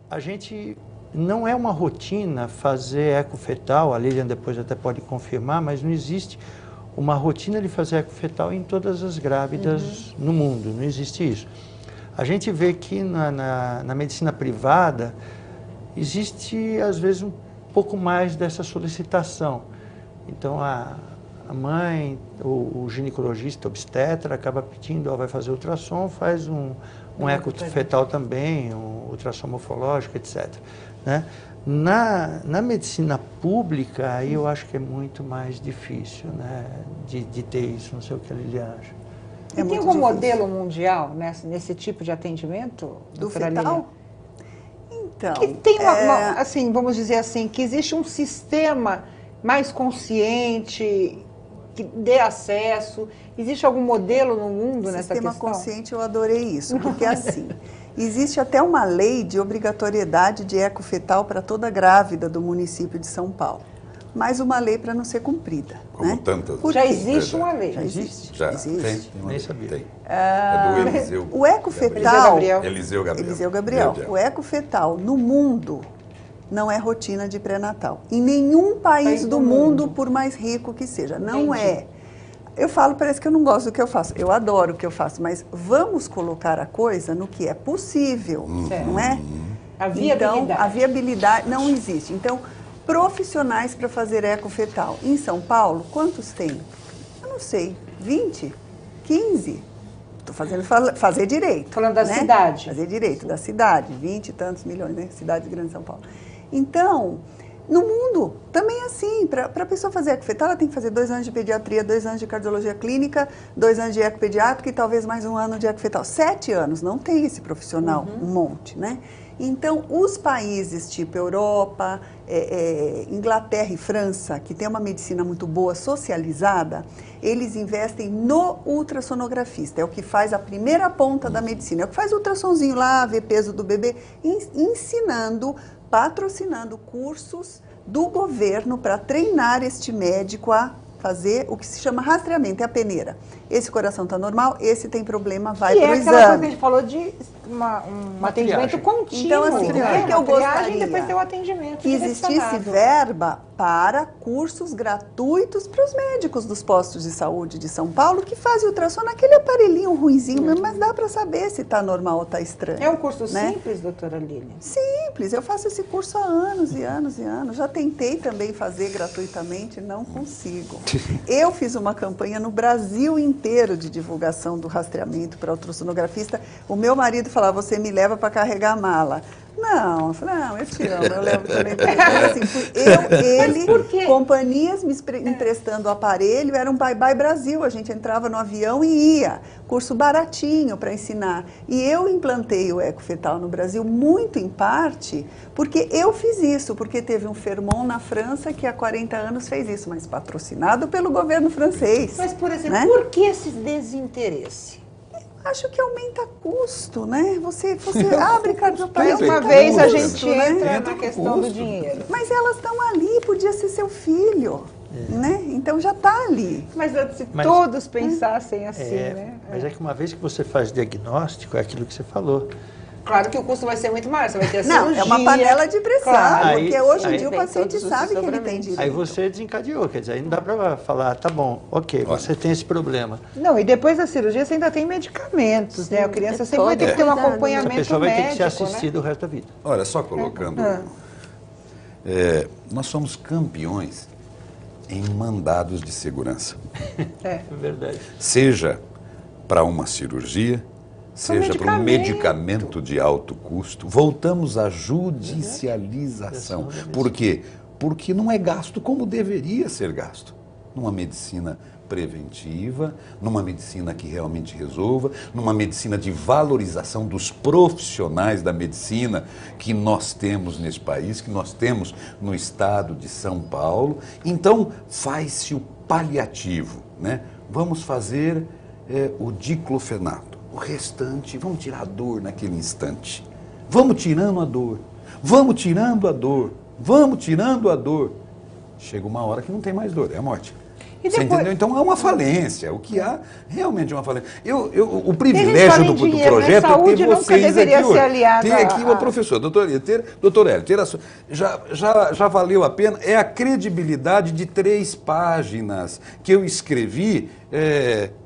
C: a gente não é uma rotina fazer ecofetal, a Lilian depois até pode confirmar, mas não existe uma rotina de fazer ecofetal em todas as grávidas no mundo, não existe isso. A gente vê que na medicina privada existe, às vezes, um pouco mais dessa solicitação. Então, a mãe, o ginecologista, obstetra, acaba pedindo, vai fazer ultrassom, faz um ecofetal também, um ultrassom morfológico, etc. Né? Na medicina pública, aí eu acho que é muito mais difícil, né, de ter isso, não sei o que a Lilian acha.
A: E tem algum modelo mundial nesse tipo de atendimento?
E: Do fetal? Então,
A: que tem assim, vamos dizer assim, que existe um sistema mais consciente, que dê acesso. Existe algum modelo no mundo nessa questão?
E: Sistema consciente, eu adorei isso, porque assim, existe até uma lei de obrigatoriedade de ecofetal para toda grávida do município de São Paulo. Mas uma lei para não ser cumprida.
B: Como
E: né?
B: tantas.
A: Já existe uma lei.
E: Já existe.
B: Já
E: existe.
B: tem
C: Nem sabia.
B: Tem. É do Eliseu.
E: O ecofetal...
B: Eliseu Gabriel.
E: Eliseu Gabriel. O ecofetal no mundo não é rotina de pré-natal. Em nenhum país do mundo, por mais rico que seja. Não é. Eu falo, parece que eu não gosto do que eu faço. Eu adoro o que eu faço, mas vamos colocar a coisa no que é possível, não é?
A: A viabilidade.
E: Então, a viabilidade não existe. Então, profissionais para fazer ecofetal. Em São Paulo, quantos tem? Eu não sei, 20? 15? Estou fazendo fazer direito.
A: Falando da cidade.
E: Fazer direito da cidade, 20 e tantos milhões, né? Cidade grande de São Paulo. Então, no mundo, também é assim. Para a pessoa fazer ecofetal, ela tem que fazer 2 anos de pediatria, 2 anos de cardiologia clínica, 2 anos de ecopediátrica e talvez mais 1 ano de ecofetal. 7 anos, não tem esse profissional, um monte, né? Então, os países tipo Europa, Inglaterra e França, que tem uma medicina muito boa, socializada, eles investem no ultrassonografista. É o que faz a primeira ponta da medicina. É o que faz o ultrassonzinho lá, ver peso do bebê, ensinando, patrocinando cursos do governo para treinar este médico a fazer o que se chama rastreamento, é a peneira. Esse coração está normal, esse tem problema, vai para o exame.
A: E é aquela coisa que a gente falou de um atendimento contínuo.
E: Então, assim, o que eu gostaria?
A: Depois tem o atendimento.
E: Que existisse verba para cursos gratuitos para os médicos dos postos de saúde de São Paulo que fazem ultrassom naquele aparelhinho ruinzinho mesmo, mas dá para saber se está normal ou está estranho.
A: É um curso
E: né?
A: simples, doutora Lilian?
E: Simples, eu faço esse curso há anos e anos e anos. Já tentei também fazer gratuitamente, não consigo. Eu fiz uma campanha no Brasil inteiro de divulgação do rastreamento para ultrassonografista. O meu marido falava, você me leva para carregar a mala. Não, eu falei, não, eu te amo, eu levo também. Assim, companhias me emprestando o aparelho, era um bye-bye Brasil, a gente entrava no avião e ia. Curso baratinho para ensinar. E eu implantei o ecofetal no Brasil muito em parte porque eu fiz isso, porque teve um Fermon na França que há 40 anos fez isso, mas patrocinado pelo governo francês.
A: Mas, por exemplo,
E: né?
A: Por que esse desinteresse?
E: Acho que aumenta custo, né? Você abre cardiopatia.
A: Mais uma vez a gente
E: custo,
A: entra
E: né?
A: na questão do dinheiro.
E: Mas elas estão ali, podia ser seu filho, né? Então já está ali.
A: Mas se todos pensassem assim, né?
C: Mas é que uma vez que você faz diagnóstico, é aquilo que você falou.
A: Claro que o custo vai ser muito maior, você vai ter a
E: Não,
A: cirurgia.
E: é uma panela de pressão,
A: Claro.
E: porque hoje em dia o
D: Vem
E: paciente
D: todos os
E: sabe que ele tem
D: desdobramentos.
E: direito.
C: Aí você desencadeou, quer dizer, aí não dá para falar, tá bom, ok, você tem esse problema.
A: Não, e depois da cirurgia você ainda tem medicamentos, né? A criança sempre vai ter que ter um
D: cuidado, né?
C: A
A: acompanhamento
C: pessoa vai ter que ser
A: médico,
C: assistida o resto da vida.
B: Olha, só colocando. Nós somos campeões em mandados de segurança.
A: É.
C: É verdade.
B: Seja para uma cirurgia, seja para um
A: medicamento.
B: medicamento de alto custo. Voltamos à judicialização. Por quê? Porque não é gasto como deveria ser gasto. Numa medicina preventiva, numa medicina que realmente resolva, numa medicina de valorização dos profissionais da medicina que nós temos nesse país, que nós temos no estado de São Paulo. Então, faz-se o paliativo, né? Vamos fazer o diclofenato. O restante, vamos tirar a dor naquele instante. Vamos tirando a dor. Vamos tirando a dor. Vamos tirando a dor. Chega uma hora que não tem mais dor, é a morte. Você entendeu? Então é uma falência. O que há realmente é uma falência. O privilégio do projeto é ter vocês aqui hoje. Ter aqui uma professora, doutor Hélio, já valeu a pena. É a credibilidade de 3 páginas que eu escrevi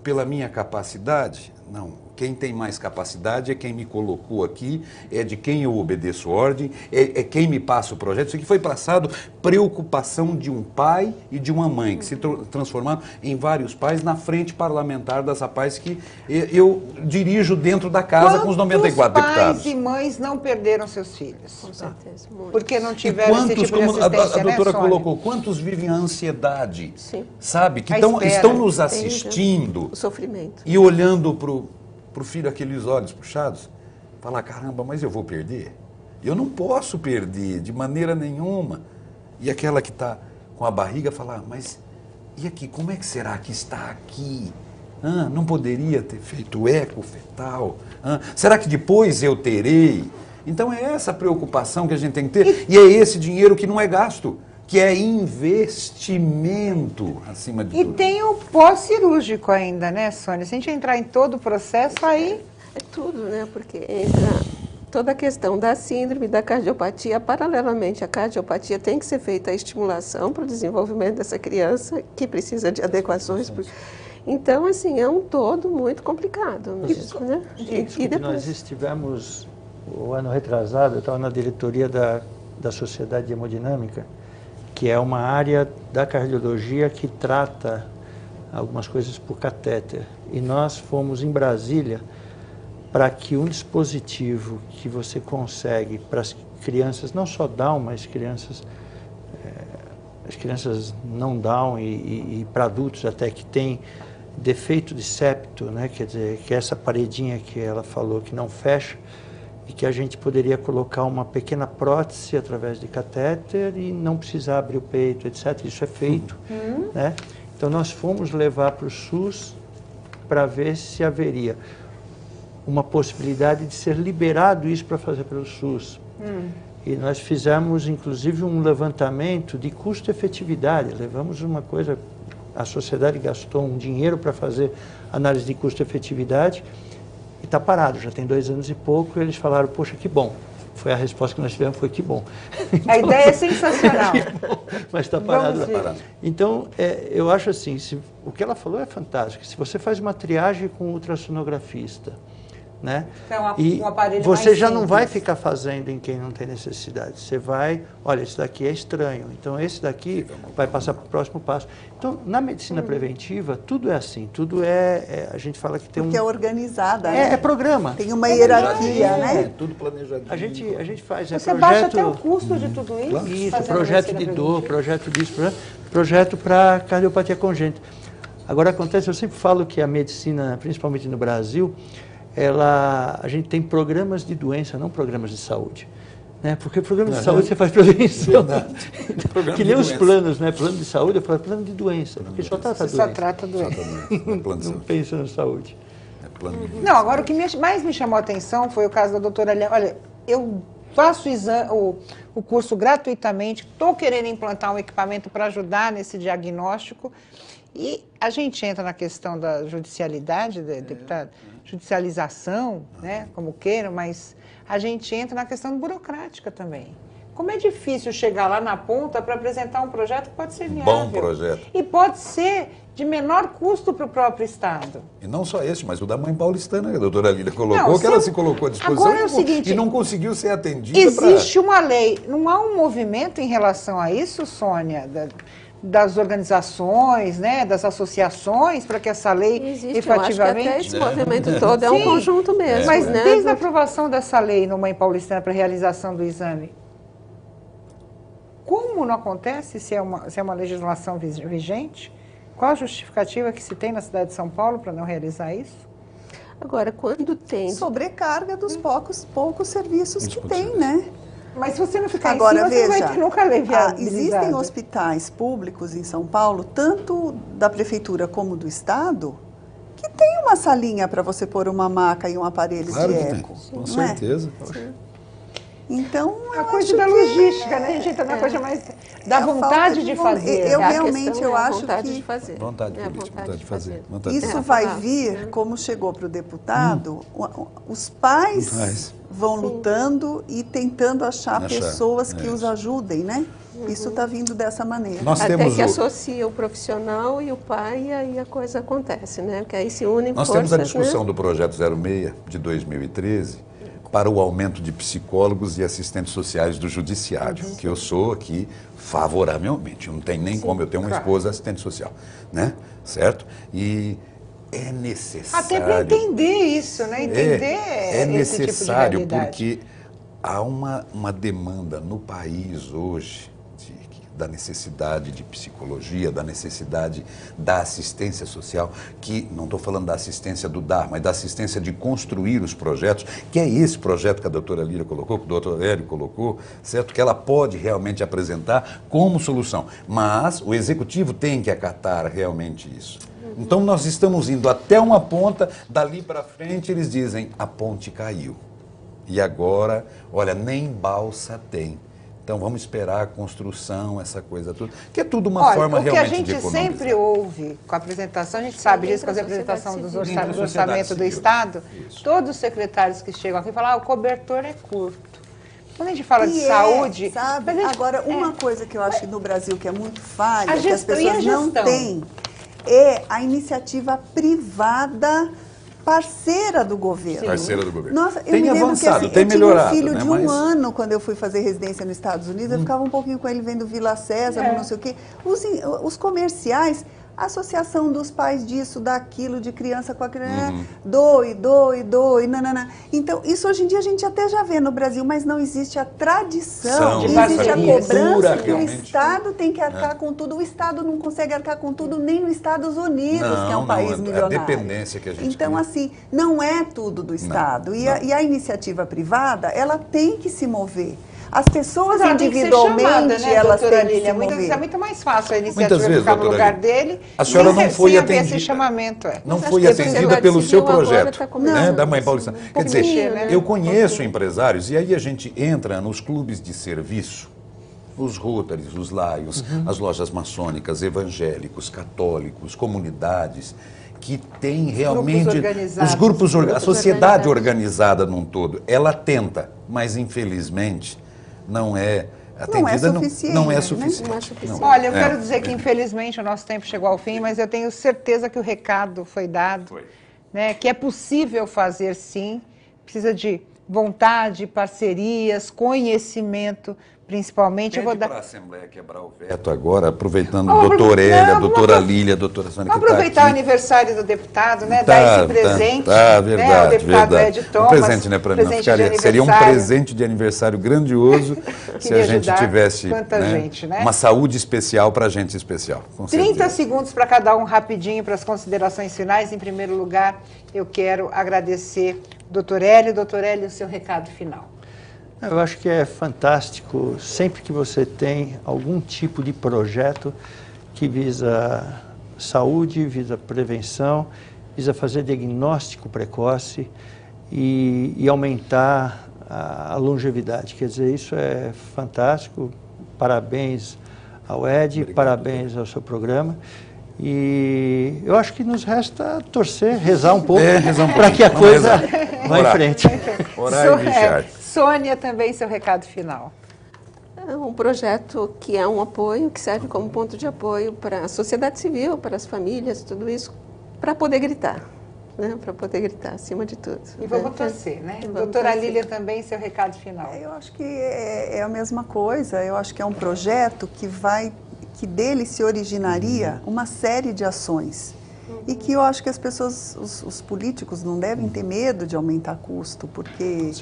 B: pela minha capacidade. Não. Quem tem mais capacidade é quem me colocou aqui, é de quem eu obedeço ordem, é quem me passa o projeto. Isso aqui foi passado, preocupação de um pai e de uma mãe, que se transformaram em vários pais na frente parlamentar das rapazes que eu dirijo dentro da casa com os 94 deputados.
A: Quantos pais e mães não perderam seus filhos?
D: Com certeza, muito.
A: Porque não tiveram esse tipo de
B: como
A: assistência,
B: a doutora
A: né, Sônia?
B: colocou, quantos vivem a ansiedade?
D: Sim.
B: Sabe? Que
A: A
B: estão
A: espera.
B: nos assistindo
D: O sofrimento.
B: e olhando para o filho aqueles olhos puxados, falar, caramba, mas eu vou perder? Eu não posso perder de maneira nenhuma. E aquela que está com a barriga falar, mas e aqui, como é que será que está aqui? Não poderia ter feito eco fetal? Será que depois eu terei? Então é essa preocupação que a gente tem que ter, e é esse dinheiro que não é gasto, que é investimento, acima de tudo.
A: E tem o pós-cirúrgico ainda, né, Sônia? Se a gente entrar em todo o processo, aí...
D: É tudo, né? Porque entra toda a questão da síndrome, da cardiopatia. Paralelamente à cardiopatia, tem que ser feita a estimulação para o desenvolvimento dessa criança, que precisa de adequações. Então, assim, é um todo muito complicado mesmo, né?
C: Desculpe, nós estivemos, o ano retrasado, eu estava na diretoria da Sociedade de Hemodinâmica, que é uma área da cardiologia que trata algumas coisas por catéter. E nós fomos em Brasília para que um dispositivo que você consegue para as crianças, não só Down, mas as crianças não Down e para adultos até que tem defeito de septo, né? Quer dizer, que essa paredinha que ela falou que não fecha, e que a gente poderia colocar uma pequena prótese através de catéter e não precisar abrir o peito, etc. Isso é feito, né? Então nós fomos levar para o SUS para ver se haveria uma possibilidade de ser liberado isso para fazer pelo SUS. E nós fizemos, inclusive, um levantamento de custo-efetividade. Levamos uma coisa, a sociedade gastou um dinheiro para fazer análise de custo-efetividade e está parado, já tem 2 anos e pouco, e eles falaram, poxa, que bom. Foi a resposta que nós tivemos, foi que bom.
A: Então, a ideia é sensacional.
C: Bom, mas está parado. Então, eu acho assim, o que ela falou é fantástico. Se você faz uma triagem com um ultrassonografista, né?
A: Então,
C: e
A: um aparelho
C: você
A: mais
C: já não vai
A: simples.
C: ficar fazendo em quem não tem necessidade. Você vai, olha, esse daqui é estranho, então esse daqui vai passar para o próximo passo. Então, na medicina preventiva, tudo é assim, tudo a gente fala que tem
E: Porque é organizada, né?
C: É programa.
E: Tem uma hierarquia, né?
B: É tudo planejadinho.
C: A gente faz,
A: Você baixa até o custo de tudo isso?
C: Isso,
A: fazendo
C: projeto
A: medicina
C: de dor,
A: preventiva?
C: projeto disso, projeto para cardiopatia congênita. Agora acontece, eu sempre falo que a medicina, principalmente no Brasil, a gente tem programas de doença, não programas de saúde. Né? Porque programa de saúde você faz prevenção. Então, que nem os planos, né? Plano de saúde, eu falo plano de doença, porque só trata
A: Você
C: doença.
A: só trata doença.
C: Não pensa na saúde.
B: É plano de
A: Não, agora o que mais me chamou a atenção foi o caso da doutora Léa. Olha, eu faço o curso gratuitamente, estou querendo implantar um equipamento para ajudar nesse diagnóstico e a gente entra na questão da judicialidade, deputado, judicialização, né, como queiram, mas a gente entra na questão burocrática também. Como é difícil chegar lá na ponta para apresentar um projeto que pode ser viável.
B: Bom projeto.
A: E pode ser de menor custo para o próprio Estado.
B: E não só esse, mas o da mãe paulistana, que a doutora Lília colocou,
A: Não,
B: que ela se colocou à disposição
A: agora é o seguinte,
B: e não conseguiu ser atendida.
A: Existe uma lei, não há um movimento em relação a isso, Sônia, das organizações, né, das associações, para que essa lei
D: Existe,
A: efetivamente...
D: eu acho que até esse movimento todo é um
A: Sim,
D: conjunto mesmo.
A: Mas
D: né?
A: desde a aprovação dessa lei no Mãe Paulistana para realização do exame, como não acontece se é uma legislação vigente? Qual a justificativa que se tem na cidade de São Paulo para não realizar isso?
D: Agora, quando tem...
E: Sobrecarga dos poucos serviços que tem, né?
A: Mas se você não ficar
E: Agora,
A: em cima, você
E: veja,
A: não vai ter nunca lei viabilizada.
E: existem hospitais públicos em São Paulo, tanto da prefeitura como do Estado, que tem uma salinha para você pôr uma maca e um aparelho
B: Claro
E: de
B: que tem,
E: eco.
B: com
E: não
B: certeza.
E: É? Então,
A: A
E: eu
A: coisa
E: acho
A: da
E: que
A: logística, né? A gente entra na coisa mais da
E: a falta
A: vontade de fazer.
E: Eu
D: A
E: realmente
D: questão
E: eu
D: é a
E: acho
D: vontade
E: que
D: de fazer.
B: Vontade
D: É a
B: política,
D: vontade de fazer.
B: vontade de
E: isso
B: fazer.
E: vai vir, como chegou para o deputado, os pais vão lutando e tentando achar pessoas que os ajudem, né? Isso está vindo dessa maneira.
B: Nós
D: Até
B: temos
D: que associa o profissional e o pai, e aí a coisa acontece, né? Porque aí se unem
B: Nós
D: forças,
B: temos a discussão
D: né?
B: do Projeto 06 de 2013 para o aumento de psicólogos e assistentes sociais do judiciário, que eu sou aqui favoravelmente. Não tem nem como eu ter uma esposa assistente social, né? Certo? E é necessário...
A: Até para entender isso, né? Entender
B: É
A: esse
B: necessário
A: tipo de realidade.
B: porque há uma demanda no país hoje da necessidade de psicologia, da necessidade da assistência social, que não estou falando da assistência do dar, mas da assistência de construir os projetos, que é esse projeto que a doutora Lília colocou, que o doutor Hélio colocou, certo? Que ela pode realmente apresentar como solução. Mas o executivo tem que acatar realmente isso. Então nós estamos indo até uma ponta, dali para frente eles dizem, a ponte caiu. E agora, olha, nem balsa tem. Então vamos esperar a construção, essa coisa toda, que é tudo uma forma realmente de economizar.
A: O que a gente sempre ouve com a apresentação, a gente sabe disso com a apresentação do orçamento do Estado, todos os secretários que chegam aqui falam, o cobertor é curto. Quando a gente fala de saúde...
E: Sabe? Agora, uma coisa que eu acho que no Brasil que é muito falha,
A: A
E: que as
A: gestão e a
E: pessoas não
A: gestão?
E: têm, é a iniciativa privada parceira do governo.
B: Parceira do governo.
E: Nossa, eu
B: Tem
E: me lembro
B: avançado,
E: que assim,
B: tem
E: eu tinha
B: melhorado,
E: um filho
B: né,
E: de
B: mas-
E: um ano quando eu fui fazer residência nos Estados Unidos, eu ficava um pouquinho com ele vendo Vila Sésamo, não sei o quê. Os comerciais, associação dos pais disso, daquilo, de criança com a criança, doe, nanana. Então, isso hoje em dia a gente até já vê no Brasil, mas não existe a tradição, existe a cobrança que o Estado tem que arcar com tudo. O Estado não consegue arcar com tudo nem nos Estados Unidos, que é um país milionário.
B: É a dependência que a gente
E: Então, assim, não é tudo do Estado. E a iniciativa privada, ela tem que se mover. As pessoas individualmente,
A: chamada, né,
E: elas têm que se
A: mover.
E: mover.
A: É muito mais fácil a iniciativa ficar no lugar dele.
B: A senhora não foi atendida.
A: Esse chamamento,
B: não foi atendida pelo seu projeto, né, da Mãe Paulistana. Quer dizer,
A: né?
B: eu conheço empresários, e aí a gente entra nos clubes de serviço, os Rotaries, os Lions, as lojas maçônicas, evangélicos, católicos, comunidades, que tem realmente os grupos, a sociedade organizada num todo. Ela tenta, mas infelizmente não é atendida, não é suficiente.
A: Olha, eu quero dizer que infelizmente o nosso tempo chegou ao fim, mas eu tenho certeza que o recado foi dado, né, que é possível fazer sim, precisa de vontade, parcerias, conhecimento, principalmente.
B: Pede para a Assembleia quebrar o veto agora, aproveitando a doutora Hélia, a doutora Lília, a doutora Sônia, que
A: aproveitar o aniversário do deputado, né? Dar esse presente,
B: verdade,
A: né, ao deputado Ed Thomas.
B: Um presente, né, para mim. Seria um presente de aniversário grandioso se a gente tivesse, né, uma saúde especial para gente especial.
A: 30 segundos para cada um, rapidinho, para as considerações finais. Em primeiro lugar, eu quero agradecer doutor Hélio. Doutor Hélio, o seu recado final.
C: Eu acho que é fantástico sempre que você tem algum tipo de projeto que visa saúde, visa prevenção, visa fazer diagnóstico precoce e aumentar a longevidade. Quer dizer, isso é fantástico. Parabéns ao Ed, parabéns ao seu programa. E eu acho que nos resta torcer, rezar um pouco, para que a coisa vá em frente.
B: Orar e vigiar.
A: Sônia, também seu recado final.
D: É um projeto que é um apoio, que serve como ponto de apoio para a sociedade civil, para as famílias, tudo isso, para poder gritar, né? Para poder gritar, acima de tudo.
A: E vamos torcer, né? Doutora Lília, também seu recado final.
E: Eu acho que é a mesma coisa, eu acho que é um projeto que dele se originaria uma série de ações. E que eu acho que as pessoas, os políticos não devem ter medo de aumentar custo, porque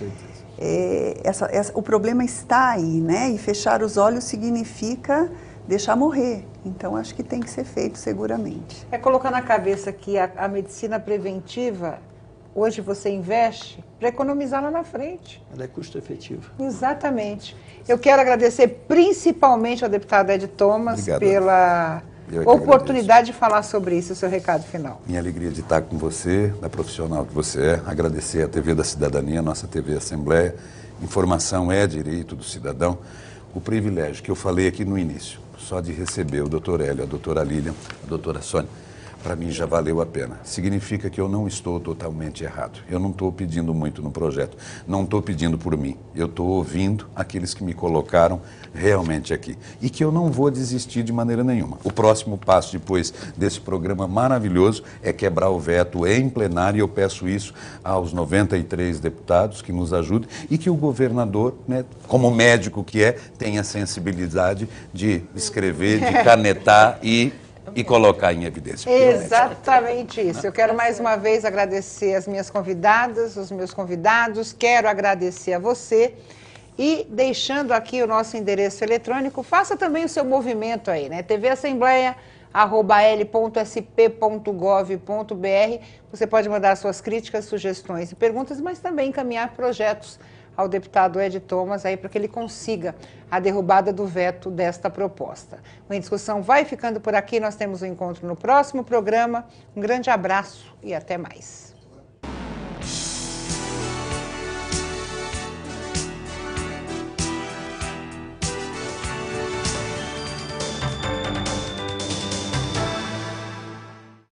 E: o problema está aí, né? E fechar os olhos significa deixar morrer. Então, acho que tem que ser feito seguramente.
A: É colocar na cabeça que a medicina preventiva, hoje você investe para economizar lá na frente.
C: Ela é custo efetivo.
A: Exatamente. Eu quero agradecer principalmente ao deputado Ed Thomas. Obrigado. Pela oportunidade de falar sobre isso, o seu recado final.
B: Minha alegria de estar com você, da profissional que você é, agradecer à TV da Cidadania, nossa TV Assembleia. Informação é direito do cidadão. O privilégio que eu falei aqui no início, só de receber o doutor Hélio, a doutora Lília, a doutora Sônia, para mim já valeu a pena. Significa que eu não estou totalmente errado. Eu não estou pedindo muito no projeto. Não estou pedindo por mim. Eu estou ouvindo aqueles que me colocaram realmente aqui. E que eu não vou desistir de maneira nenhuma. O próximo passo depois desse programa maravilhoso é quebrar o veto em plenário. E eu peço isso aos 93 deputados que nos ajudem e que o governador, né, como médico que é, tenha sensibilidade de escrever, de canetar e colocar em evidência.
A: Exatamente isso. Eu quero mais uma vez agradecer as minhas convidadas, os meus convidados, quero agradecer a você e deixando aqui o nosso endereço eletrônico, faça também o seu movimento aí, né? tvassembleia@l.sp.gov.br. Você pode mandar suas críticas, sugestões e perguntas, mas também encaminhar projetos ao deputado Ed Thomas aí para que ele consiga a derrubada do veto desta proposta. A discussão vai ficando por aqui, nós temos um encontro no próximo programa. Um grande abraço e até mais.